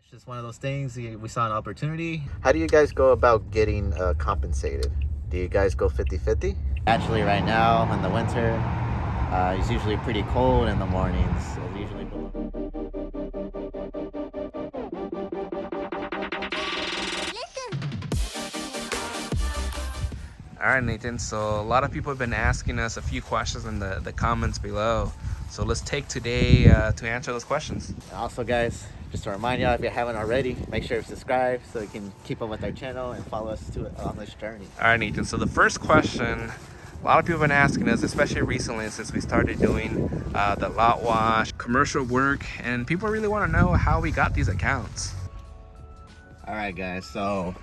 It's just one of those things. We saw an opportunity. How do you guys go about getting compensated? Do you guys go 50-50? Actually, right now in the winter, it's usually pretty cold in the mornings. So it's usually below. All right, Nathan, so a lot of people have been asking us a few questions in the comments below. So let's take today to answer those questions. And also, guys, just to remind y'all, if you haven't already, make sure to subscribe so you can keep up with our channel and follow us on this journey. All right, Nathan, so the first question, a lot of people have been asking us, especially recently since we started doing the lot wash, commercial work, and people really want to know how we got these accounts. All right, guys, so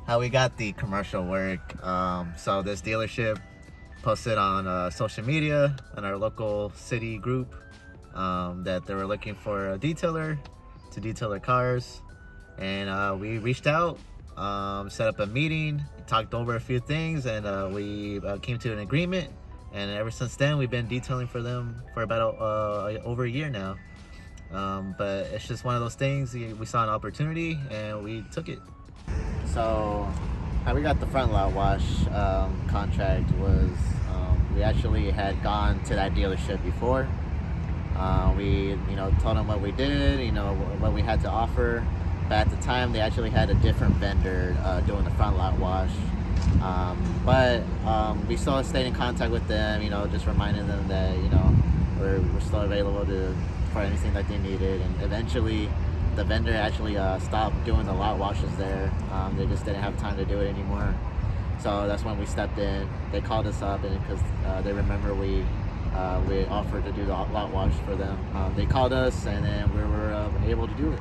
how we got the commercial work. So this dealership posted on social media in our local city group that they were looking for a detailer to detail their cars, and we reached out, set up a meeting, talked over a few things, and we came to an agreement. And ever since then, we've been detailing for them for about over a year now. But it's just one of those things. We saw an opportunity and we took it. So how we got the front lot wash contract was we actually had gone to that dealership before. We told them what we did, what we had to offer. But at the time, they actually had a different vendor doing the front lot wash. But we still stayed in contact with them, just reminding them that we're still available for anything that they needed. And eventually, the vendor actually stopped doing the lot washes there. They just didn't have time to do it anymore. So that's when we stepped in. They called us up, and because they remember we offered to do the lot wash for them. They called us, and then we were able to do it.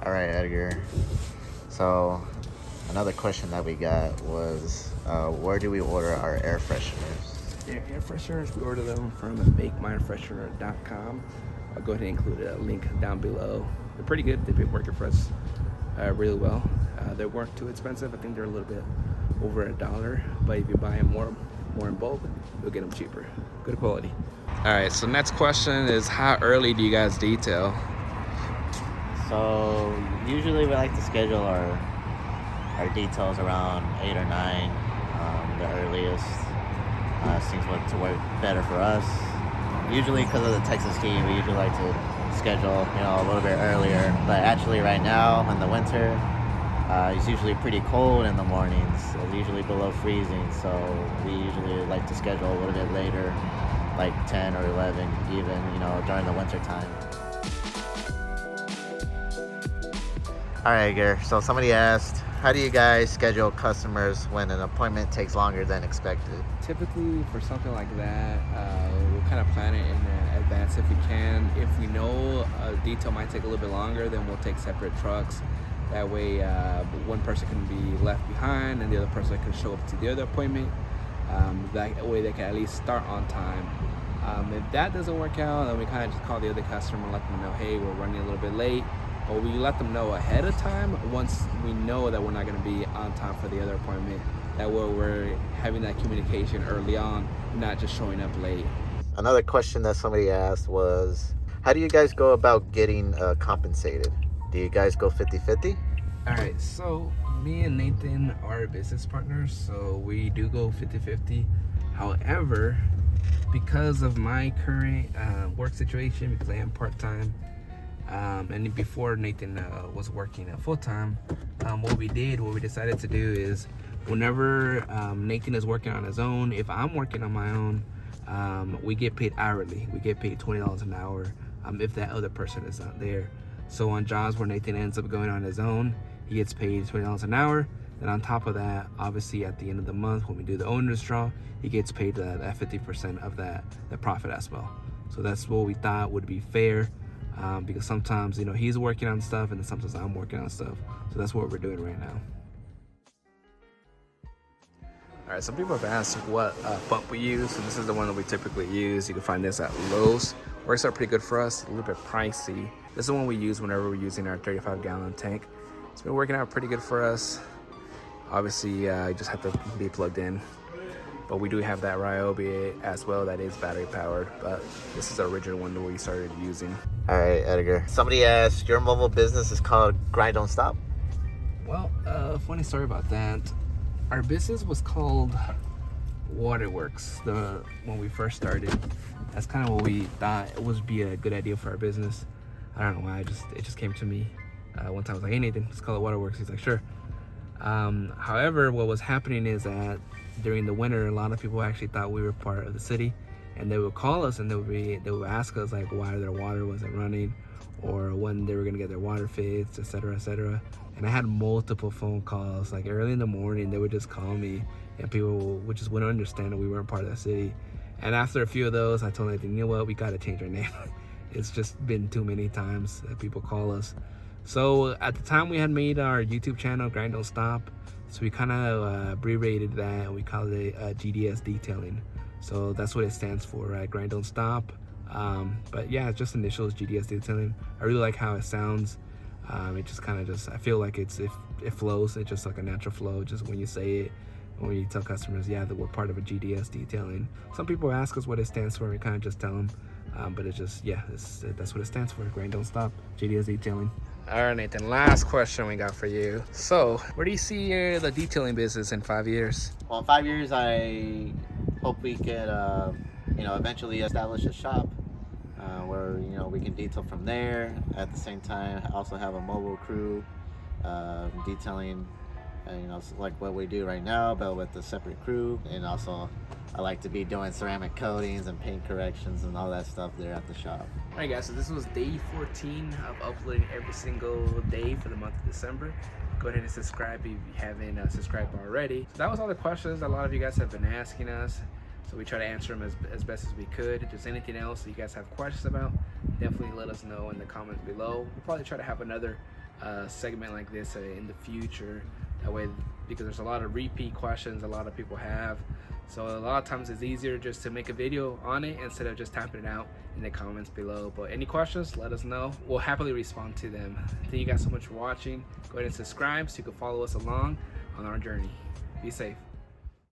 All right, Edgar. So another question that we got was, where do we order our air fresheners? Air fresheners, we order them from MakeMyFreshener.com. I'll go ahead and include a link down below. They're pretty good. They've been working for us really well. They weren't too expensive. I think they're a little bit over $1, but if you buy them more in bulk, you'll get them cheaper. Good quality. All right, so next question is, how early do you guys detail? So usually we like to schedule our details around 8 or 9, the earliest. Seems to work better for us. Usually because of the Texas heat, we usually like to schedule a little bit earlier. But actually right now in the winter, it's usually pretty cold in the mornings. It's usually below freezing, so we usually like to schedule a little bit later, like 10 or 11 even, during the winter time. All right, Edgar, so somebody asked, how do you guys schedule customers when an appointment takes longer than expected? Typically for something like that, we'll kind of plan it in advance if we can. If we know a detail might take a little bit longer, then we'll take separate trucks. That way one person can be left behind and the other person can show up to the other appointment. That way they can at least start on time. If that doesn't work out, then we kind of just call the other customer and let them know, hey, we're running a little bit late. Or we let them know ahead of time once we know that we're not going to be on time for the other appointment. That way we're having that communication early on, not just showing up late. Another question that somebody asked was, how do you guys go about getting compensated? Do you guys go 50-50? All right, so me and Nathan are business partners, so we do go 50-50. However, because of my current work situation, because I am part-time, and before Nathan was working full-time, what we decided to do is whenever Nathan is working on his own, if I'm working on my own, we get paid hourly. We get paid $20 an hour if that other person is not there. So on jobs where Nathan ends up going on his own, he gets paid $20 an hour. And on top of that, obviously at the end of the month when we do the owner's draw, he gets paid that 50% of the profit as well. So that's what we thought would be fair. Because sometimes he's working on stuff and then sometimes I'm working on stuff, so that's what we're doing right now. All right, some people have asked what pump we use, and this is the one that we typically use. You can find this at Lowe's. Works out pretty good for us, a little bit pricey. This is the one we use whenever we're using our 35-gallon tank. It's been working out pretty good for us. Obviously you just have to be plugged in. but we do have that Ryobi as well that is battery powered, but this is the original one that we started using. All right, Edgar. Somebody asked, your mobile business is called Grind Don't Stop? Well, funny story about that. Our business was called Waterworks when we first started. That's kind of what we thought it would be a good idea for our business. I don't know why, it just came to me. One time I was like, hey Nathan, let's call it Waterworks. He's like, sure. However, what was happening is that during the winter, a lot of people actually thought we were part of the city, and they would call us and they would ask us like why their water wasn't running, or when they were gonna get their water fixed, etc., etc. And I had multiple phone calls, like early in the morning. They would just call me, and people would just wouldn't understand that we weren't part of the city. And after a few of those, I told them, you know what, we got to change our name. It's just been too many times that people call us. So at the time, we had made our YouTube channel, Grind Don't Stop. So we kind of abbreviated that, and we called it GDS Detailing. So that's what it stands for, right? Grind Don't Stop. But yeah, it's just initials, GDS Detailing. I really like how it sounds. It just kind of I feel like it flows. It's just like a natural flow, just when you say it, when you tell customers, yeah, that we're part of a GDS Detailing. Some people ask us what it stands for, and we kind of just tell them. But it's just, yeah, that's what it stands for, Grind Don't Stop, GDS Detailing. All right, Nathan, last question we got for you. So where do you see the detailing business in 5 years? Well, in 5 years, I hope we could, eventually establish a shop where, we can detail from there. At the same time, also have a mobile crew detailing, like what we do right now, but with a separate crew. And also, I like to be doing ceramic coatings and paint corrections and all that stuff there at the shop. Alright guys, so this was day 14 of uploading every single day for the month of December. Go ahead and subscribe if you haven't subscribed already. So that was all the questions a lot of you guys have been asking us. So we try to answer them as best as we could. If there's anything else that you guys have questions about, definitely let us know in the comments below. We'll probably try to have another segment like this in the future. That way, because there's a lot of repeat questions a lot of people have. So a lot of times it's easier just to make a video on it instead of just typing it out in the comments below. But any questions, let us know. We'll happily respond to them. Thank you guys so much for watching. Go ahead and subscribe so you can follow us along on our journey. Be safe.